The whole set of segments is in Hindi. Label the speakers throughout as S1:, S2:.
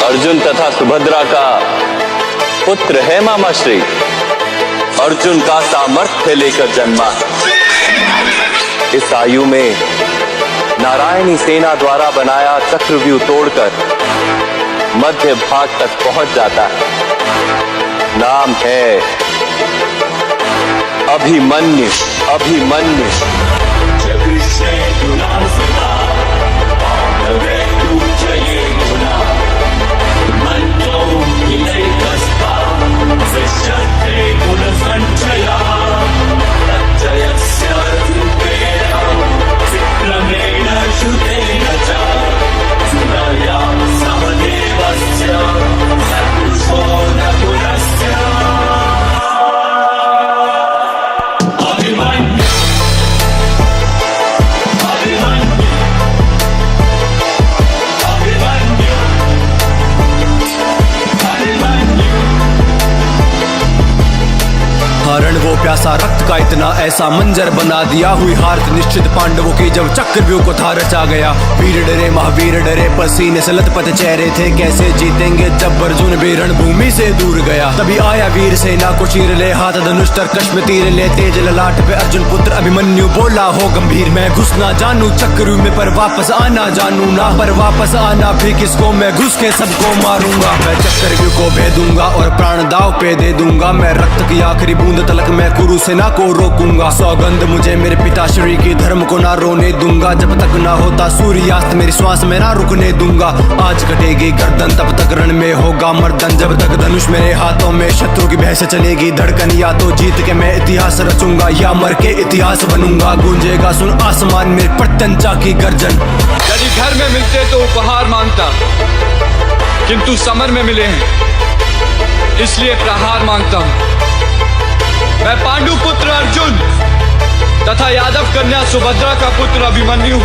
S1: अर्जुन तथा सुभद्रा का पुत्र है मामा श्री। अर्जुन का सामर्थ्य लेकर जन्मा। इस आयु में नारायणी सेना द्वारा बनाया चक्रव्यूह तोड़कर मध्य भाग तक पहुंच जाता है। नाम है अभिमन्यु। अभिमन्यु
S2: हरण वो प्यासा रक्त का इतना ऐसा मंजर बना दिया। हुई हार निश्चित पांडवों की जब चक्रव्यूह को था रचा गया। वीर डरे महावीर डरे पसीने से लथपथ चेहरे थे। कैसे जीतेंगे जब अर्जुन भी रणभूमि से दूर गया। तभी आया वीर सेना को चीर ले हाथ धनुष तरकश में तीर ले। तेज ललाट पे अर्जुन पुत्र अभिमन्यु बोला हो गंभीर। मैं घुस ना जानू चक्रव्यूह में पर वापस आना जानू ना। पर वापस आना भी किसको, मैं घुस के सबको मारूंगा। मैं चक्रव्यूह को भेदूंगा और प्राण दाव पे दे दूंगा। मैं रक्त की आखिरी बूंद तलक मैं कुरु सेना को रोकूंगा। सौगंध मुझे मेरे पिताश्री की, धर्म को ना रोने दूंगा। जब तक ना होता सूर्यास्त मेरी श्वास में ना रुकने दूंगा। आज कटेगी गर्दन तब तक रण में होगा मर्दन। जब तक धनुष मेरे हाथों में शत्रु की भय से चलेगी धड़कन। या तो जीत के मैं इतिहास रचूंगा या मर के इतिहास बनूंगा। गूंजेगा सुन आसमान में प्रत्यंचा की गर्जन।
S3: यदि घर में मिलते तो उपहार मांगता, किंतु समर में मिले हैं इसलिए प्रहार मांगता हूं। मैं पांडु पुत्र अर्जुन तथा यादव कन्या सुभद्रा का पुत्र अभिमन्यु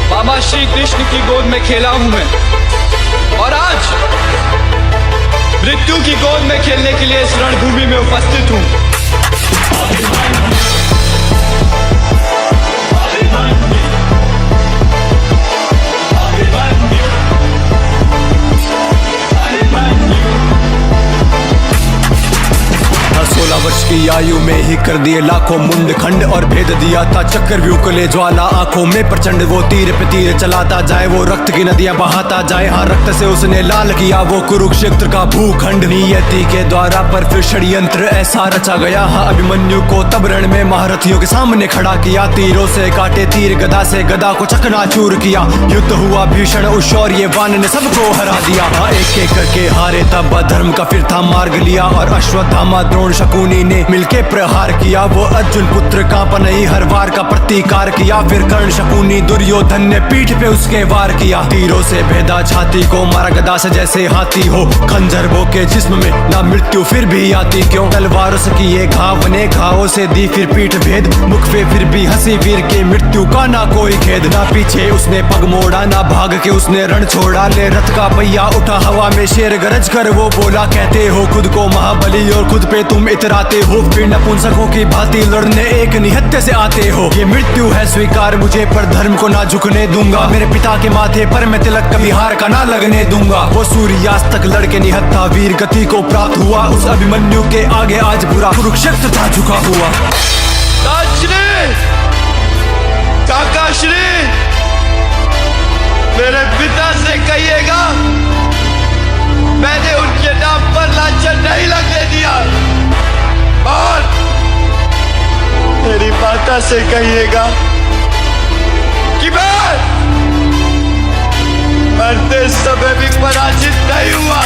S3: मामा श्री कृष्ण की गोद में खेला हूं मैं। और आज मृत्यु की गोद में खेलने के लिए इस रणभूमि में उपस्थित हूं।
S2: वर्ष की आयु में ही कर दिए लाखों मुंड खंड और भेद दिया था चक्रव्यूह को ले ज्वाला। आंखों में प्रचंड वो तीर पे तीर चलाता जाए। वो रक्त की नदियां बहाता जाए। हाँ रक्त से उसने लाल किया वो कुरुक्षेत्र का भूखंड। नियति के द्वारा पर फिर षड्यंत्र ऐसा रचा गया। हाँ अभिमन्यु को तब रण में महारथियों के सामने खड़ा किया। तीरों से काटे तीर, गदा से गदा को चकनाचूर किया। युद्ध हुआ भीषण उस शौर्यवान ने सबको हरा दिया। हाँ एक एक करके हारे तब अधर्म का फिर था मार्ग लिया। और अश्वत्थामा द्रोण शकुनी ने मिलके प्रहार किया। वो अर्जुन पुत्र कांपनई हर वार का प्रतिकार किया। फिर कर्ण शकुनी दुर्योधन ने पीठ पे उसके वार किया। तीरों से भेदा छाती को, मारा गदा से जैसे हाथी हो। खंजर वो के जिस्म में ना मृत्यु फिर भी आती क्यों। तलवारों से किए घाव ने घावों से दी फिर पीठ भेद। मुख पे फिर भी हंसी वीर के मृत्यु का ना कोई खेद। ना पीछे उसने पग मोड़ा ना भाग के उसने रण छोड़ा। ले रथ का पहिया उठा हवा में शेर गरज कर वो बोला। कहते हो खुद को महाबली और खुद पे तुम इतराते हो। फिर नपुंसकों की भांति लड़ने एक निहत्थे से आते हो। ये मृत्यु है स्वीकार मुझे पर धर्म को ना झुकने दूंगा। मेरे पिता के माथे पर मैं तिलक कभी हार का ना लगने दूंगा। वो सूर्यास्त तक लड़के निहत्था वीर गति को प्राप्त हुआ। उस अभिमन्यु के आगे आज पूरा कुरुक्षेत्र था झुका हुआ।
S3: काका श्री मेरे पिता से कहिएगा मैंने उनके नाम पर लांछन नहीं लगने दिया। और मेरी माता से कहिएगा कि मैं मरते समय भी पराजित नहीं हुआ।